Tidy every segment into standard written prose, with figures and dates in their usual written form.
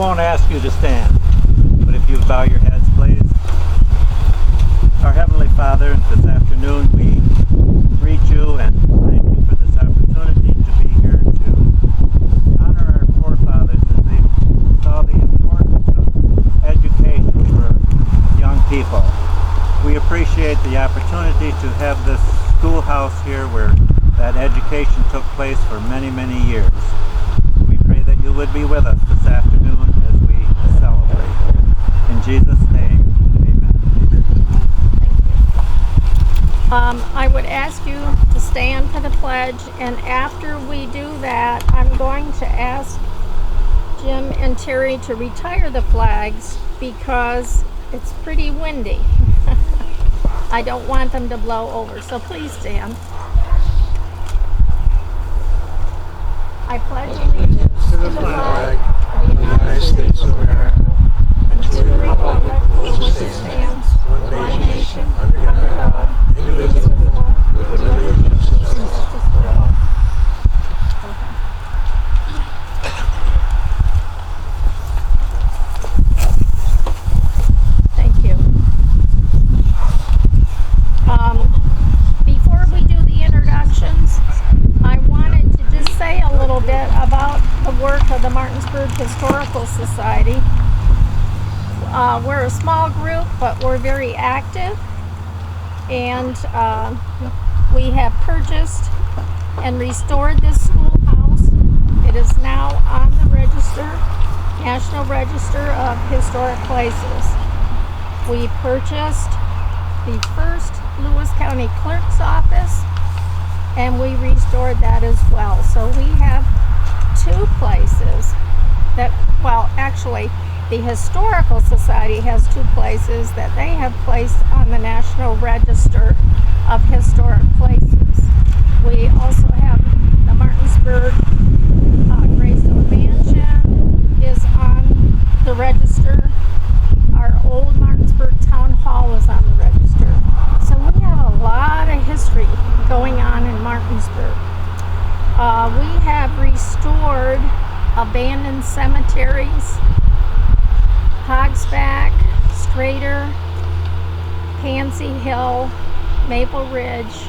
won't ask you to stand, but if you bow your heads, please. Our Heavenly Father, this afternoon we greet you and thank you for this opportunity to be here to honor our forefathers as they saw the importance of education for young people. We appreciate the opportunity to have this schoolhouse here where that education took place for many, many years. We pray that you would be with us this afternoon as we celebrate. In Jesus' name, amen. I would ask you to stand for the pledge, and after we do that, I'm going to ask Jim and Terry to retire the flags because it's pretty windy. I don't want them to blow over, so please stand. I pledge allegiance to the flag of the United States of America and to the republic for which it stands, one nation, under God, indivisible, with liberty and justice for all. Thank you. Before we do the introductions, I wanted to just say a little bit about the work of the Martinsburg Historical Society. We're a small group, but we're very active, and we have purchased and restored this schoolhouse. It is now on the register, National Register of Historic Places. We purchased the first Lewis County Clerk's Office, and we restored that as well. So we have two places that, well, actually, the Historical Society has two places that they have placed on the National Register of Historic Places. We also have the Martinsburg Greystone Mansion is on the register. Our old Martinsburg Town Hall is on the register. So we have a lot of history going on in Martinsburg. We have restored abandoned cemeteries, Hogsback, Strader, Pansy Hill, Maple Ridge,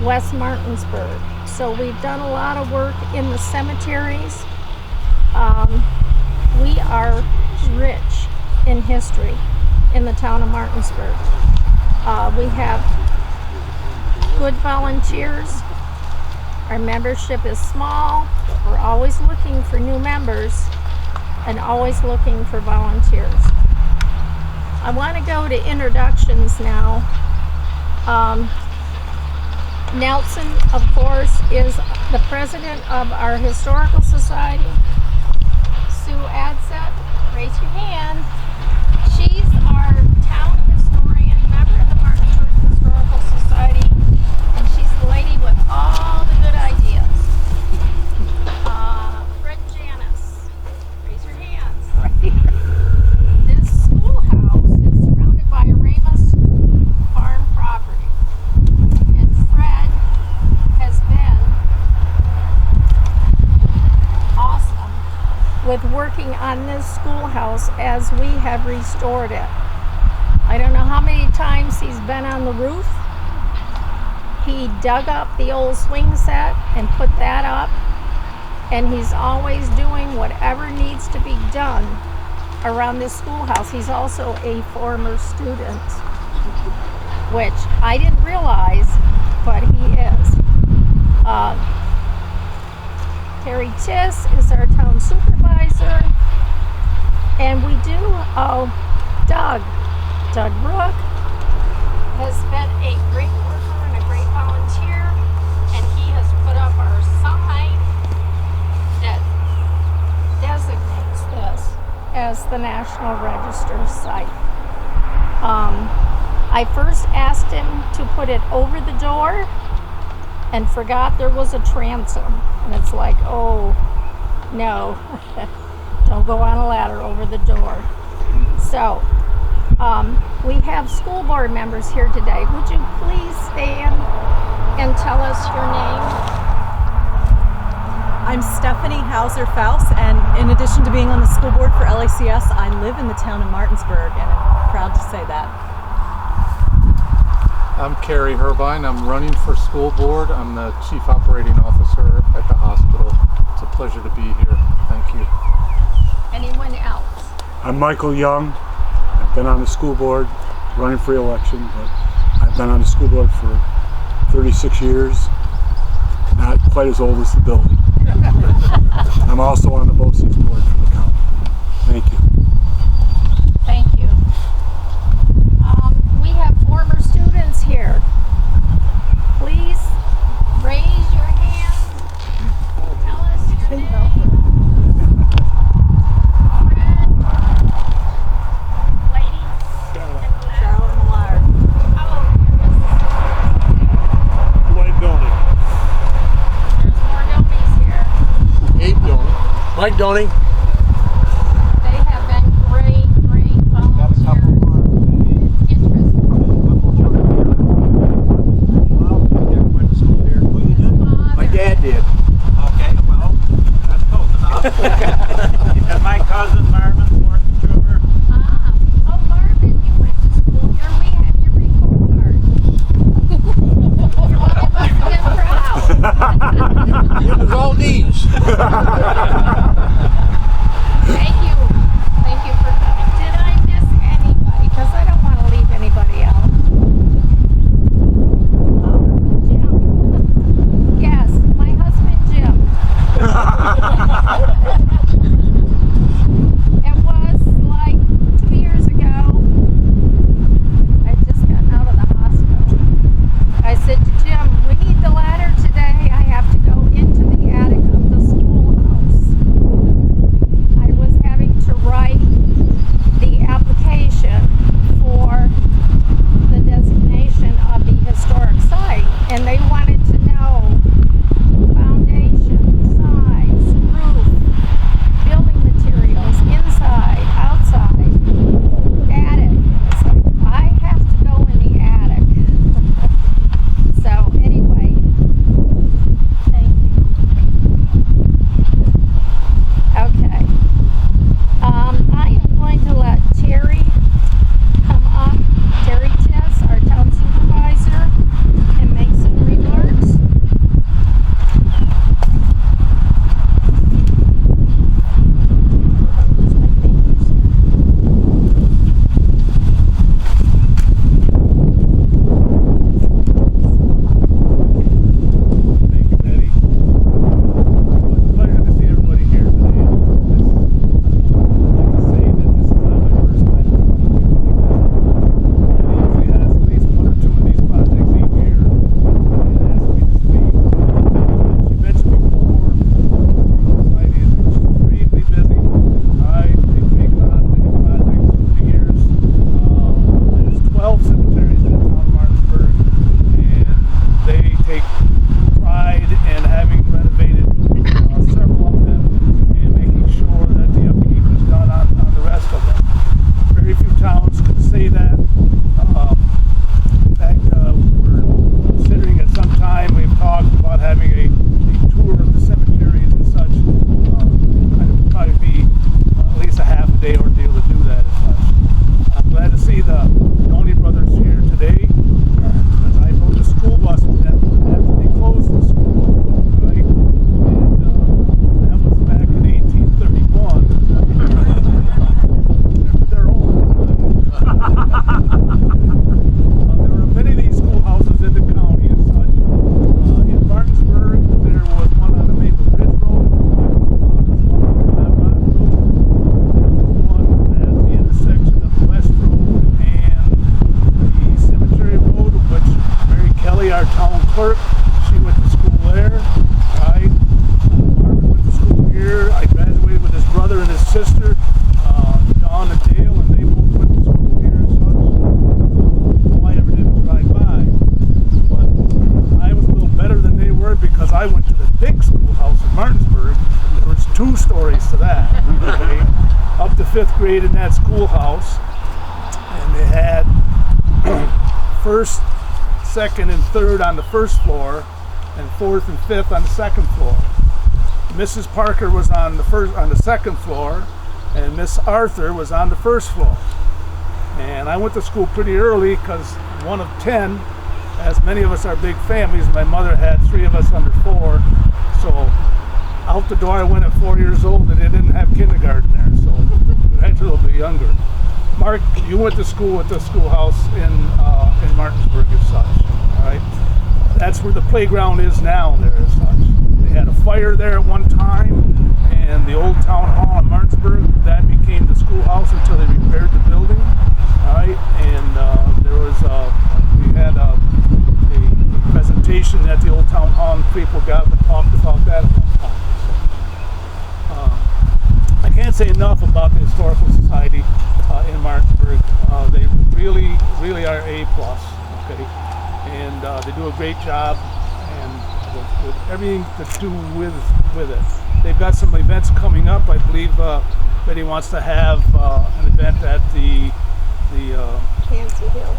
West Martinsburg. So we've done a lot of work in the cemeteries. We are rich in history in the town of Martinsburg. We have good volunteers. Our membership is small. We're always looking for new members and always looking for volunteers. I want to go to introductions now. Nelson, of course, is the president of our Historical Society. Sue Adsett, raise your hand. She's our town historian, member of the Martinsburg Historical Society, and she's the lady with all the good ideas. Fred Janis, raise your hands. This schoolhouse is surrounded by Ramos farm property, and Fred has been awesome with working on this schoolhouse as we have restored it. I don't know how many times he's been on the roof. He dug up the old swing set and put that up, and he's always doing whatever needs to be done around this schoolhouse. He's also a former student, which I didn't realize, but he is. Terry Tiss is our town supervisor, and we do, Doug Rook has been a great worker and a great volunteer, and he has put up our sign that designates this as the National Register site. I first asked him to put it over the door and forgot there was a transom. And it's like, oh, no, don't go on a ladder over the door. So, we have school board members here today. Would you please stand and tell us your name? I'm Stephanie Hauser-Faust, And in addition to being on the school board for LACS, I live in the town of Martinsburg, and I'm proud to say that. I'm Kerry Herbine. I'm running for school board. I'm the Chief Operating Officer at the hospital. It's a pleasure to be here. Thank you. Anyone else? I'm Michael Young. I've been on the school board, running for election, but I've been on the school board for 36 years. Not quite as old as the building. I'm also on the BOCES board for the county. Thank you. Thank you. We have former students here. Please raise your hand. Tell us your name. Fred. Ladies. Charlotte Millard. How old are you? Dwight Doney. There's more Domies here. Abe Doney. Mike Doney. They have been great volunteers. My dad did. Okay, well, that's close enough. And my cousin Marvin, fourth trooper. Oh, Marvin, you went to school here. We have your report card. You must have been proud. It was all these. Thank you. Thank you for coming. Did I miss anybody? Because I don't want to leave anybody out. Jim. Yes, my husband Jim. It was like 2 years ago. I'd just gotten out of the hospital. I said to Jim, we need the ladder today. I have to go into the attic of the schoolhouse. I was having to write the application for the designation of the historic site, and they wanted to know foundation, size, roof, building materials, inside, outside, attic. So I have to go in the attic. So anyway, thank you. Okay. I am going to let Terry come up. Terry Chess, our town supervisor, and make some remarks. Thank you, Betty. It's a pleasure to see everybody here today. I'd like to say that this is not my first time doing anything like this. And he usually has at least one or two of these projects each year and asks me to speak. She mentioned before, the society is extremely busy. They've taken on many projects over the years. There's 12 cemeteries in the town of Martinsburg, and they take pride in having renovated several of them and making sure that the upkeep is done on the rest of them. Very few towns can say that. In fact, we're considering at some time, we've talked about having a tour of the cemeteries and such. It would probably be at least a half a day ordeal to do that as such. I'm glad to see the Doney brothers here today. As I rode the school bus after they closed the school, right? And that was back in 1831. They're old. There were many of these schoolhouses in the county and such. In Martinsburg, there was one on the Maple Ridge Road. There's one on the Glen Rock Road. One at the intersection of the West Road and the Cemetery Road, which Mary Kelly, our town clerk, she went to school there. Right? Marvin went to school here. I graduated with his brother and his sister, Dawn and Dale, and they both went to school here and such. All I ever did was ride by. But I was a little better than they were because I went to the big schoolhouse in Martinsburg. There was 2 stories to that. Okay? Up to 5th grade in that schoolhouse. And they had first, second, and third on the first floor, and fourth and fifth on the second floor. Mrs. Parker was on the second floor, and Miss Arthur was on the first floor. And I went to school pretty early because one of 10, as many of us are big families. My mother had 3 of us under 4, so out the door I went at 4 years old, and they didn't have kindergarten there, so I was a little bit younger. Mark, you went to school at the schoolhouse in Martinsburg as such, all right? That's where the playground is now there as such. They had a fire there at one time, and the old town hall in Martinsburg, that became the schoolhouse until they repaired the building, all right? And we had a presentation at the old town hall, and people got up and talked about that at one time. I can't say enough about the Historical Society in Martinsburg. They really are A+, okay? And they do a great job, and with everything to do with it. They've got some events coming up. I believe Betty wants to have an event at the Pansy Hill.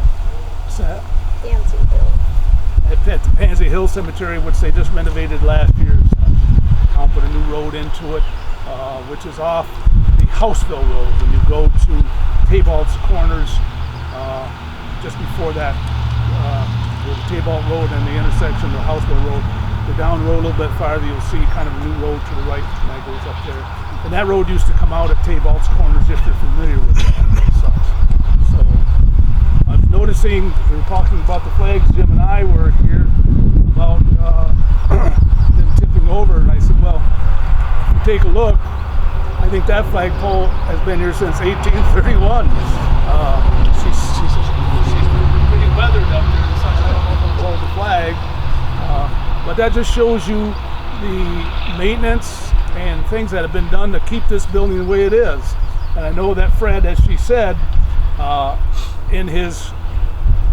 what's that? Pansy Hill. At the Pansy Hill Cemetery, which they just renovated last year. Put a new road into it, which is off the Houseville Road. When you go to Tabalt's Corners, just before that, the Tabalt Road and the intersection of the Houseville Road, go down the road a little bit farther, you'll see kind of a new road to the right, and that goes up there. And that road used to come out at Tabalt's Corners, if you're familiar with that. So I'm noticing, we were talking about the flags, Jim and I were here about them tipping over, and I said, well, if you take a look, I think that flagpole has been here since 1831. She's pretty weathered up there, so I don't know if I'll hold the flag. But that just shows you the maintenance and things that have been done to keep this building the way it is. And I know that Fred, as she said, in his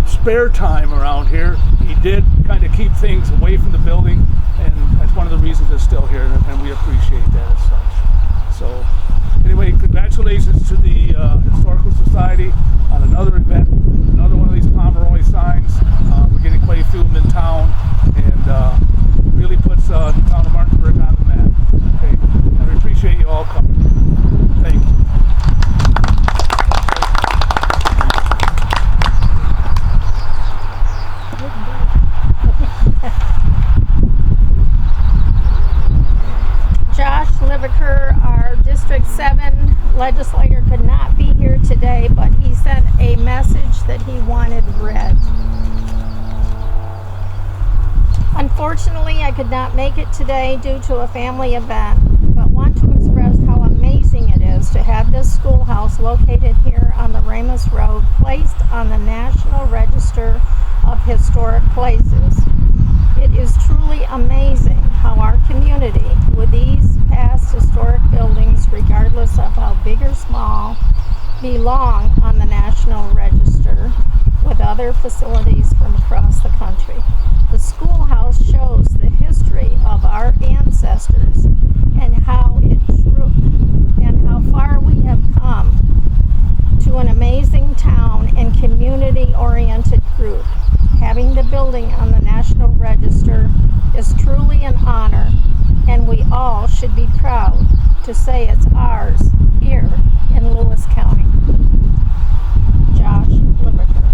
spare time around here, he did kind of keep things away from the building, and that's one of the reasons it's still here, and we appreciate that as such. So anyway, congratulations to the Historical Society on another event, another one of these Pomeroy signs. We're getting quite a few of them in town, and really puts the town of Martinsburg on the map. Okay? And we appreciate you all coming. Thank you. Josh Liviker, our District 7 legislator, could not be here today, but he sent a message that he wanted read. Unfortunately, I could not make it today due to a family event, but want to express how amazing it is to have this schoolhouse located here on the Ramos Road placed on the National Register of Historic Places. It is truly amazing how our community, with these past historic buildings, regardless of how big or small, belong on the National Register with other facilities from across the country. The schoolhouse shows the history of our ancestors and how far we have come to an amazing town and community-oriented group. Having the building on the National Register is truly an honor, and we all should be proud to say it's ours here in Lewis County. Josh Liviker.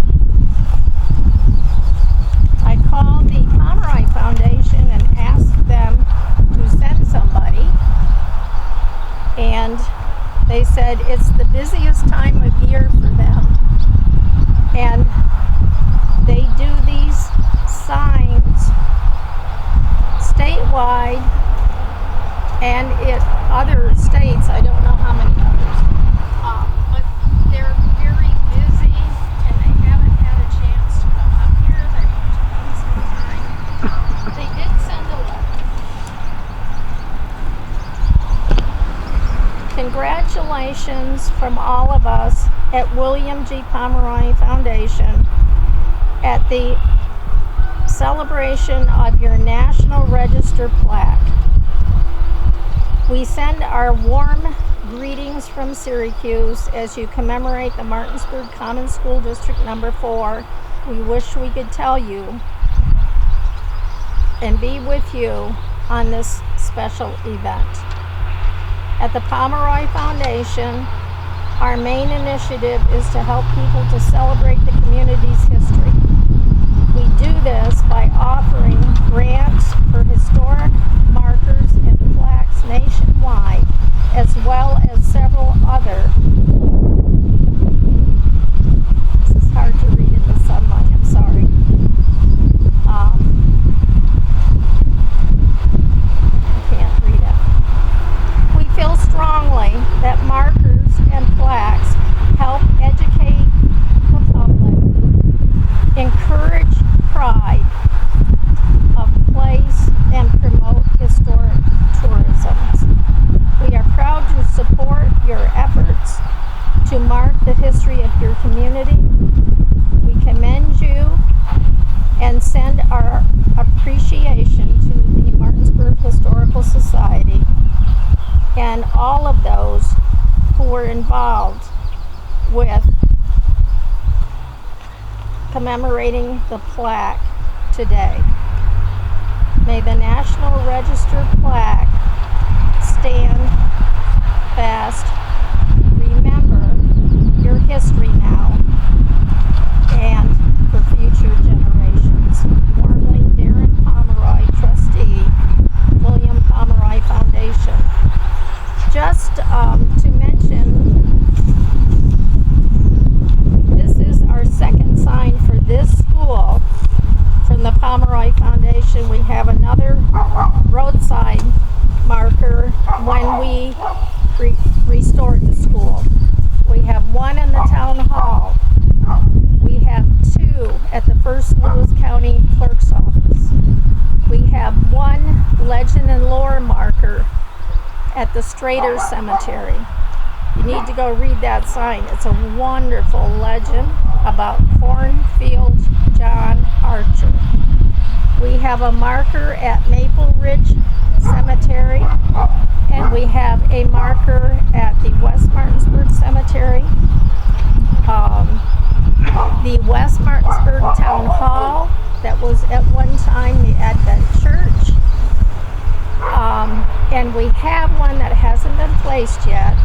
I called the Pomeroy Foundation and asked them to send somebody, and they said it's the busiest time of year for them, and they do these signs statewide and in other states. I don't know how many others, but they're very busy and they haven't had a chance to come up here. They want to come sometime. They did send a letter. Congratulations from all of us at William G. Pomeroy Foundation at the celebration of your National Register plaque. We send our warm greetings from Syracuse as you commemorate the Martinsburg Common School District number 4. We wish we could tell you and be with you on this special event. At the Pomeroy Foundation, our main initiative is to help people to celebrate the community's history. We do this by offering grants for historic markers and plaques nationwide, as well as several other. This is hard to read in the sunlight, I'm sorry. I can't read it. We feel strongly that markers and plaques help educate the public, encourage pride of place, and promote historic tourism. We are proud to support your efforts to mark the history of your community. We commend you and send our appreciation to the Martinsburg Historical Society and all of those who were involved with commemorating the plaque today. May the National Register plaque stand fast. Remember your history now and for future generations. Warmly, Darren Pomeroy, trustee, William Pomeroy Foundation. Just to mention, this is our second sign for this school from the Pomeroy Foundation. We have another roadside marker when we restored the school. We have one in the town hall. We have two at the First Lewis County Clerk's Office. We have one legend and lore marker at the Strader Cemetery. You need to go read that sign. It's a wonderful legend about Cornfield John Archer. We have a marker at Maple Ridge Cemetery, and we have a marker at the West Martinsburg Cemetery, the West Martinsburg Town Hall that was at one time the Advent Church, and we have one that hasn't been placed yet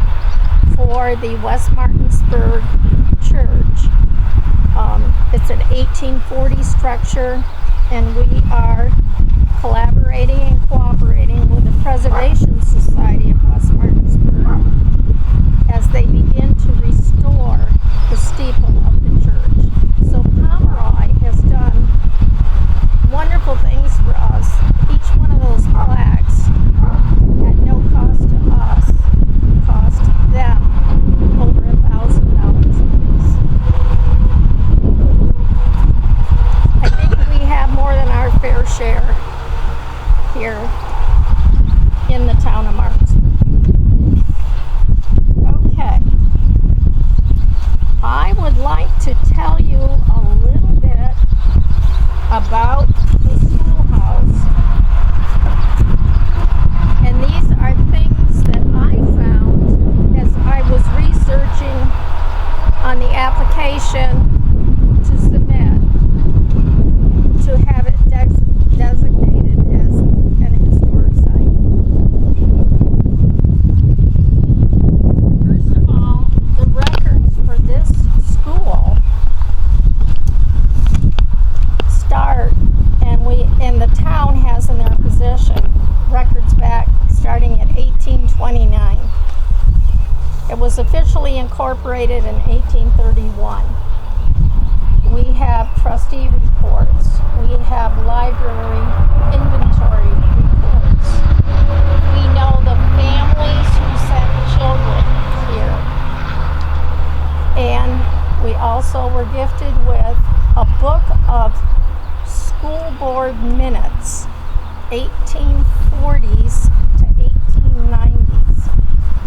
for the West Martinsburg Church. It's an 1840 structure, and we are collaborating and cooperating with the Preservation Society of West Martinsburg as they begin to restore the steeple of the church. So Pomeroy has done wonderful things for us. Each one of those plaques, at no cost to us, cost them over $1,000 apiece. I think we have more than our fair share here in the town of Martinsburg. Okay. I would like to tell you a little bit about the schoolhouse. And these are things that I found as I was researching on the application to submit to have it designated as an historic site. First of all, the records for this school start, and the town has in their possession records back starting at 1829. It was officially incorporated in 1831. We have trustee reports. We have library inventory reports. We know the families who sent children here. And we also were gifted with a book of school board minutes, 1840s to 1890s.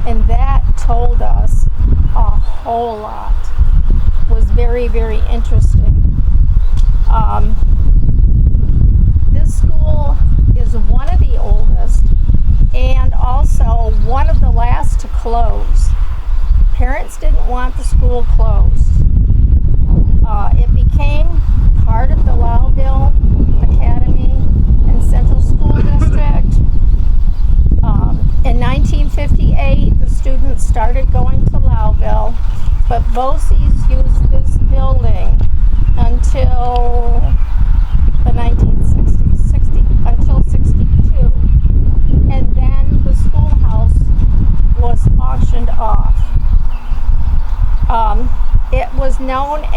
And that told us a whole lot. It was very, very interesting. This school is one of the oldest and also one of the last to close. Parents didn't want the school closed. It became part of the Lowville Academy and Central School District,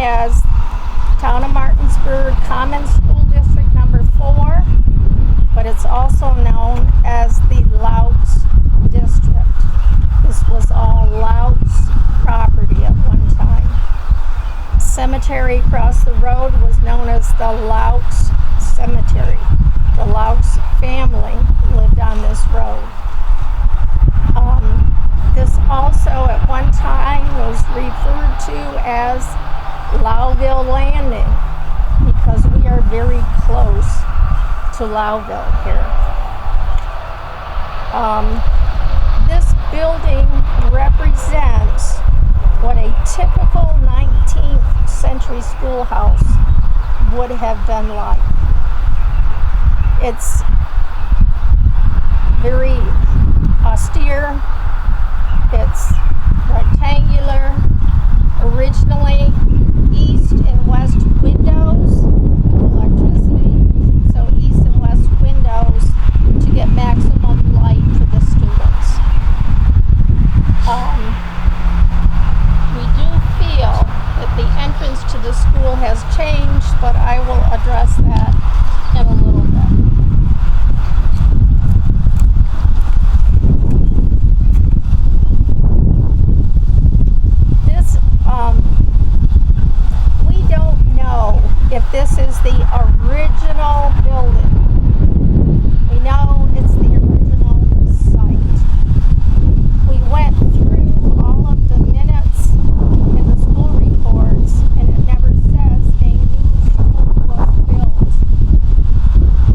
as Town of Martinsburg Common School District number 4, but it's also known as the Loucks District. This was all Loucks property at one time. Cemetery across the road was known as the Loucks Cemetery. The Loucks family lived on this road. This also at one time was referred to as Louville Landing because we are very close to Louville here. This building represents what a typical 19th century schoolhouse would have been like. It's very austere. It's rectangular. Originally, east and west windows, electricity, so east and west windows to get maximum light for the students. We do feel that the entrance to the school has changed, but I will address that in a little bit. We don't know if this is the original building. We know it's the original site. We went through all of the minutes in the school reports, and it never says a new school was built.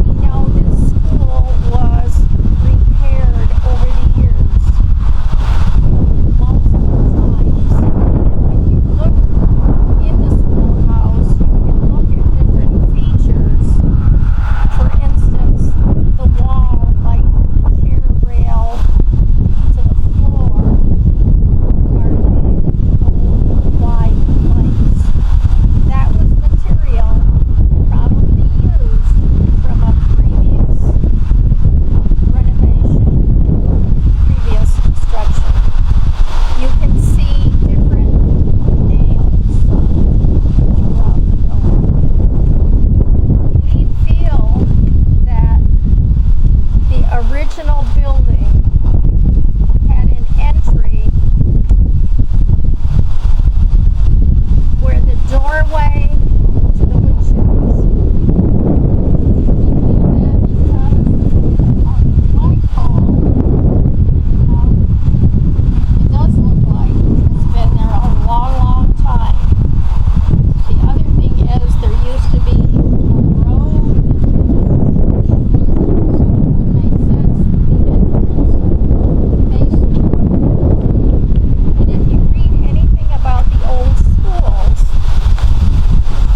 We know this school was repaired over the years multiple times. When you look in the schoolhouse, you can look at different features. For instance, the wall, like chair rail to the floor, are big, old, wide planks. That was material probably used from a previous renovation, previous construction. You can see different nails throughout the building. We feel that the original building had an entry where the doorway to the woodsheds. We feel that because of the flagpole, it does look like it's been there a long, long time. The other thing is there used to be a road, so it would make sense for the entrance facing the road. And if you read anything about the old schools,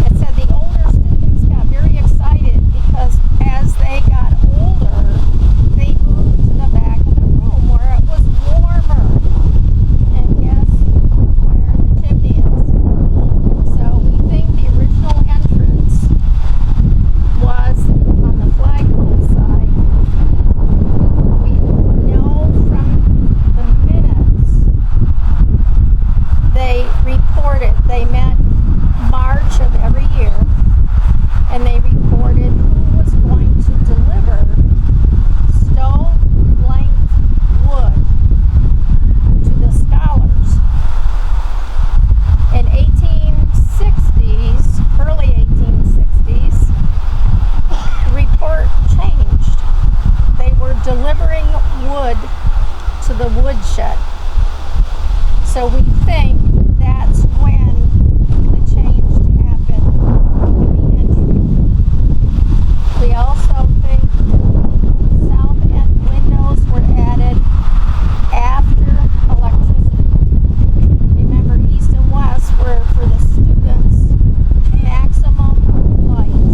it said the older students got very excited because as they got older, they moved to the back of the room where it was warmer. And guess where the chimney is? So we think the original entrance was on the flagpole side. We know from the minutes they reported, they met March of every year, and they reported who was going to deliver stove-length wood to the scholars. In 1860s, early 1860s, the report changed. They were delivering wood to the woodshed. So we think that's when the change happened with the entry. We also think that south end windows were added after electricity. Remember, east and west were for the students maximum light.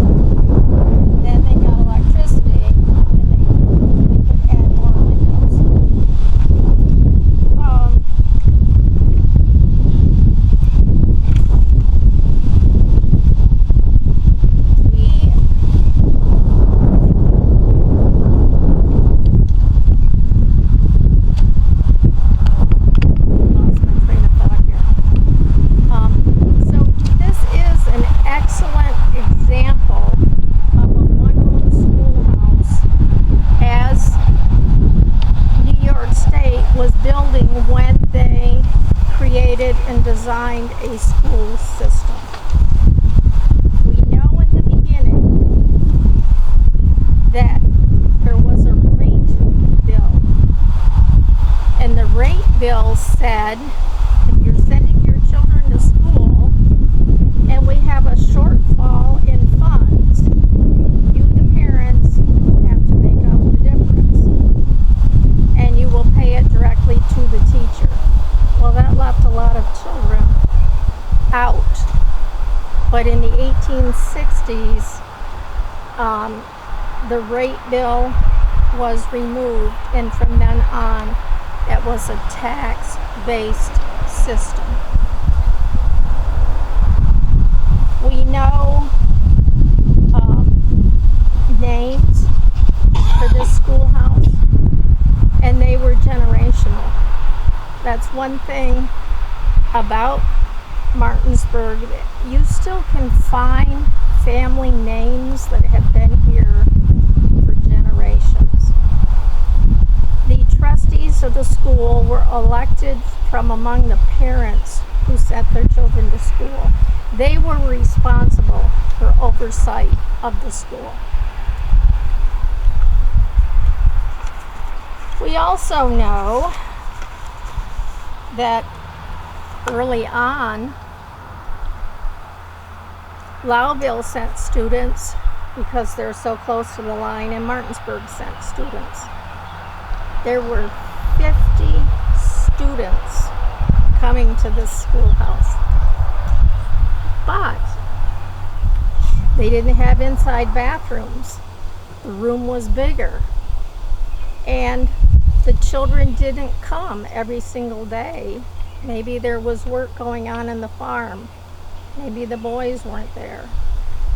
Then they got electricity and they could add more windows. We designed a school system. We know in the beginning that there was a rate bill. And the rate bill said, if you're sending your children to school and we have a shortfall in funds, you, the parents, have to make up the difference. And you will pay it directly to the teacher. Well, that left a lot of children out. But in the 1860s, the rate bill was removed, and from then on, it was a tax-based system. We know names for this schoolhouse, and they were generational. That's one thing about Martinsburg. You still can find family names that have been here for generations. The trustees of the school were elected from among the parents who sent their children to school. They were responsible for oversight of the school. We also know that early on, Lowville sent students because they're so close to the line, and Martinsburg sent students. There were 50 students coming to this schoolhouse. But they didn't have inside bathrooms. The room was bigger. And the children didn't come every single day. Maybe there was work going on in the farm. Maybe the boys weren't there.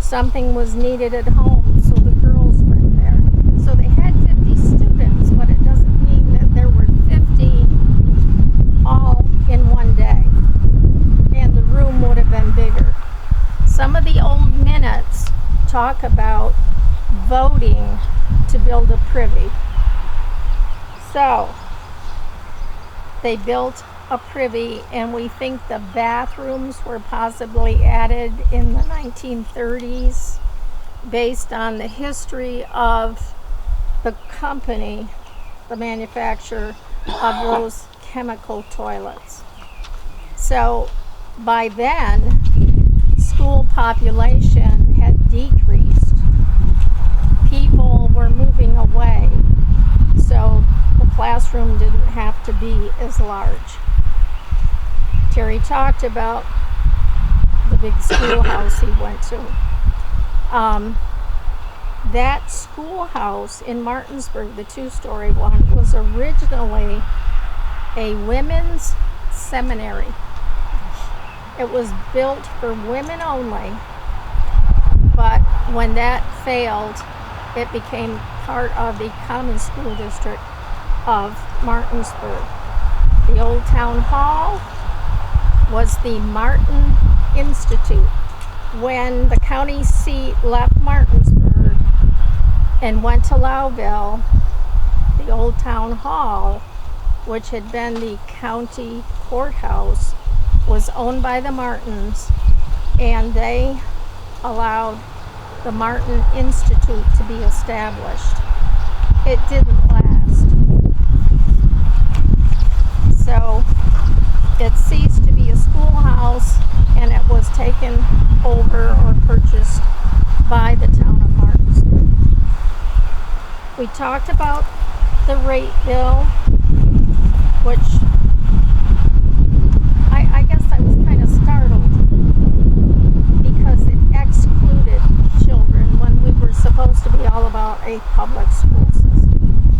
Something was needed at home, so the girls weren't there. So they had 50 students, but it doesn't mean that there were 50 all in one day. And the room would have been bigger. Some of the old minutes talk about voting to build a privy. So they built a privy, and we think the bathrooms were possibly added in the 1930s based on the history of the company, the manufacturer of those chemical toilets. So by then, school population had decreased. People were moving away, so the classroom didn't have to be as large. Terry talked about the big schoolhouse he went to. That schoolhouse in Martinsburg, the two-story one, was originally a women's seminary. It was built for women only, but when that failed, it became part of the common school district of Martinsburg. The old town hall was the Martin Institute. When the county seat left Martinsburg and went to Lowville, the old town hall, which had been the county courthouse, was owned by the Martins, and they allowed the Martin Institute to be established. It didn't last. So it ceased to be a schoolhouse, and it was taken over or purchased by the town of Martinsburg. We talked about the rate bill, which I guess I was kind of startled because it excluded children when we were supposed to be all about a public school system.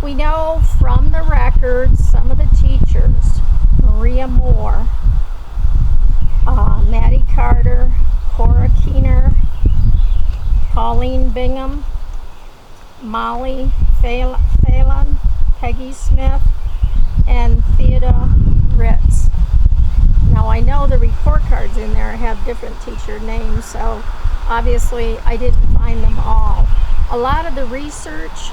We know from the records some of the teachers, Maria Moore, Maddie Carter, Cora Keener, Pauline Bingham, Molly Phelan, Peggy Smith, and Theodore Ritz. Now I know the report cards in there have different teacher names, so obviously I didn't find them all. A lot of the research,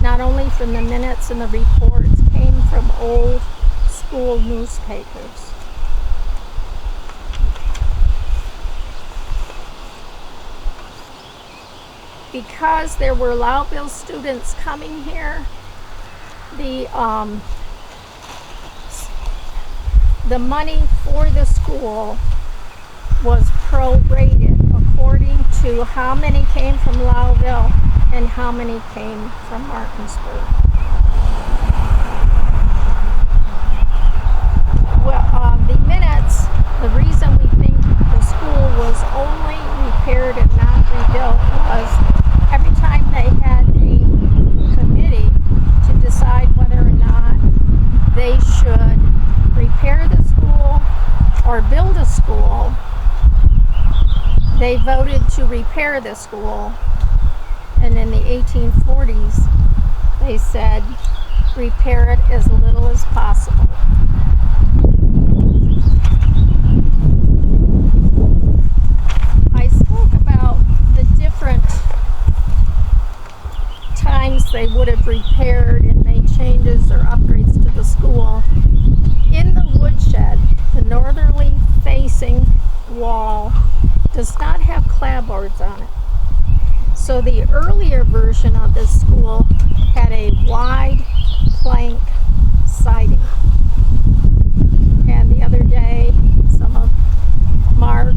not only from the minutes and the reports, came from old school newspapers. because there were Loudville students coming here, the money for the school was prorated according to how many came from Loudville and how many came from Martinsburg. Well, the minutes, the reason we think the school was only repaired and not rebuilt was every time they had a committee to decide whether or not they should repair the school or build a school, they voted to repair the school. And in the 1840s, they said repair it as little as possible. I spoke about the different times they would have repaired and made changes or upgrades to the school. In the woodshed, the northerly facing wall does not have clapboards on it. So the earlier version of this school had a wide plank siding. And the other day, some of Mark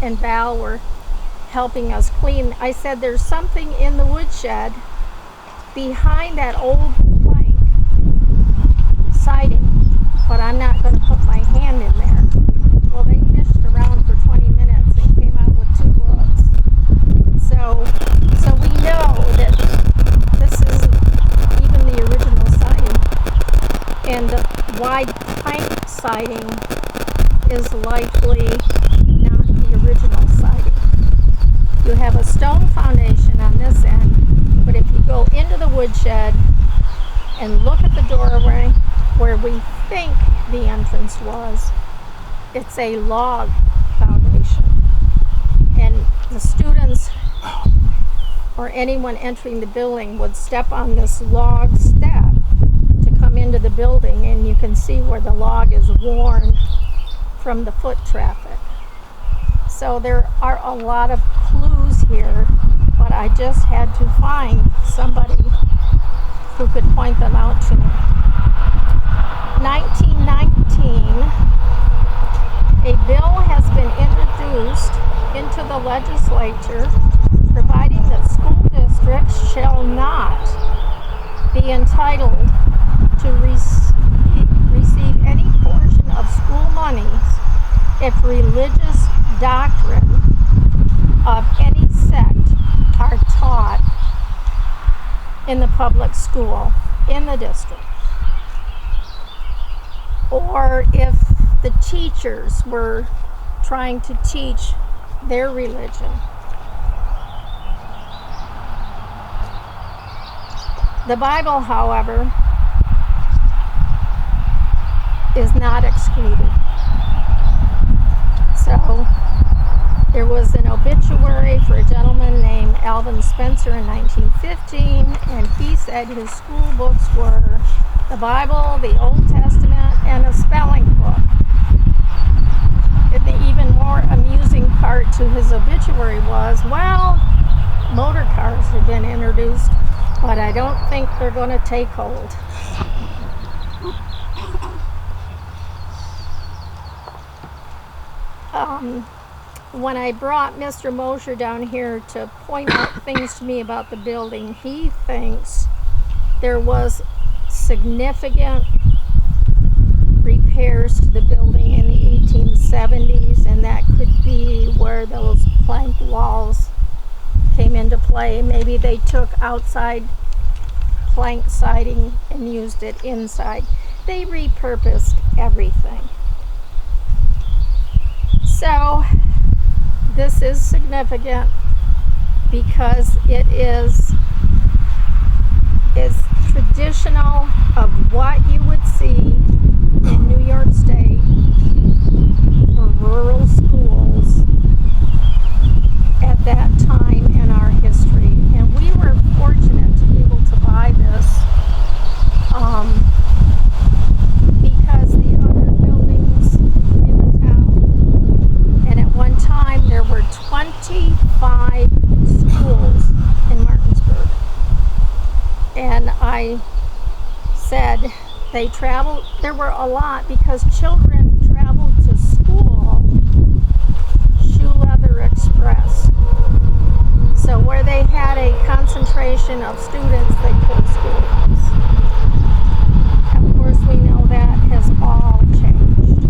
and Val were helping us clean. I said there's something in the woodshed behind that old plank siding, but I'm not going to put my hand in there. Well, they fished around for 20 minutes and came out with 2 books. So we know that this isn't even the original siding, and the wide plank siding is likely not the original siding. You have a stone foundation on this end, but if you go into the woodshed and look at the doorway where we think the entrance was, it's a log foundation. And the students or anyone entering the building would step on this log step to come into the building, and you can see where the log is worn from the foot traffic. So there are a lot of clues here, but I just had to find somebody who could point them out to me. 1919, a bill has been introduced into the legislature providing that school districts shall not be entitled to receive any portion of school monies if religious doctrine of any sect are taught in the public school in the district, or if the teachers were trying to teach their religion. The Bible, however, is not excluded. So there was an obituary for a gentleman named Alvin Spencer in 1915, and he said his school books were the Bible, the Old Testament, and a spelling book. And the even more amusing part to his obituary was, well, motor cars have been introduced, but I don't think they're going to take hold. When I brought Mr. Mosher down here to point out things to me about the building, he thinks there was significant repairs to the building in the 1870s, and that could be where those plank walls came into play. Maybe they took outside plank siding and used it inside. They repurposed everything. So this is significant because it is traditional of what you would see in New York State for rural schools at that time in our history. And we were fortunate to be able to buy this because the other buildings in the town, and at one time there were 25 schools in Martinsburg. And I said they traveled, there were a lot because children traveled to school shoe leather express. So where they had a concentration of students, they put a schoolhouse. Of course, we know that has all changed.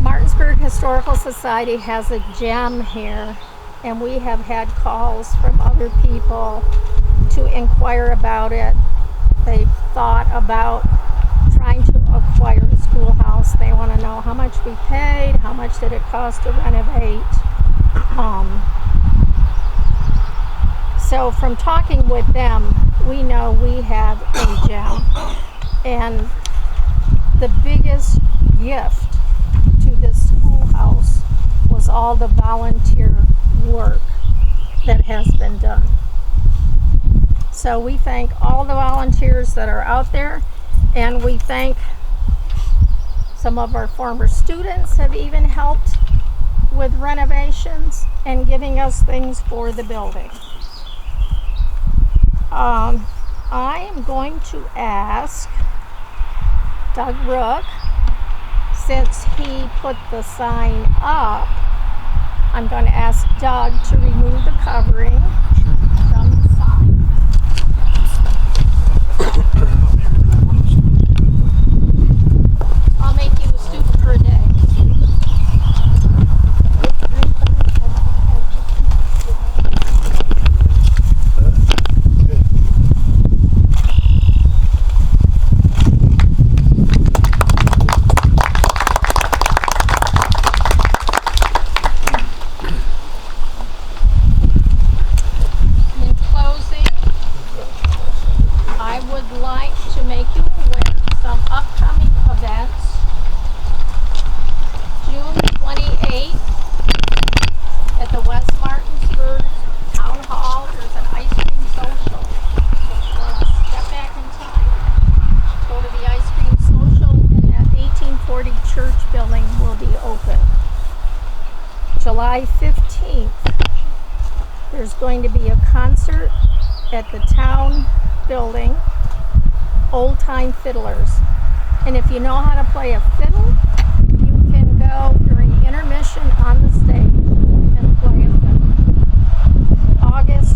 Martinsburg Historical Society has a gem here, and we have had calls from other people to inquire about it. They've thought about trying to acquire a schoolhouse. They want to know how much we paid, how much did it cost to renovate. So from talking with them, we know we have a gem. And the biggest gift to this schoolhouse was all the volunteer work that has been done. So we thank all the volunteers that are out there, and we thank some of our former students have even helped with renovations and giving us things for the building. I am going to ask Doug Rook, since he put the sign up, I'm going to ask Doug to remove the covering from the sign. I'll make you a student for a day. In closing, I would like to make you aware of some upcoming events. June 28th at the West Martinsburg Town Hall, there's an ice cream social. So we'll step back in time, go to the ice cream social, and that 1840 church building will be open. July 15th, there's going to be a concert at the town building, Old Time Fiddlers. And if you know how to play a fiddle, you can go during intermission on the stage and play a fiddle. August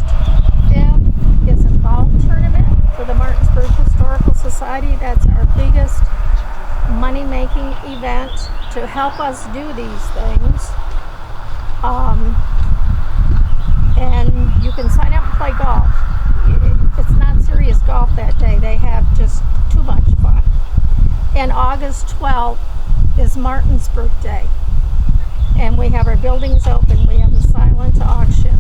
5th is a golf tournament for the Martinsburg Historical Society. That's our biggest money-making event to help us do these things. And you can sign up and play golf. It's not serious golf that day. They have just too much fun. And August 12th is Martinsburg Day. And we have our buildings open. We have a silent auction.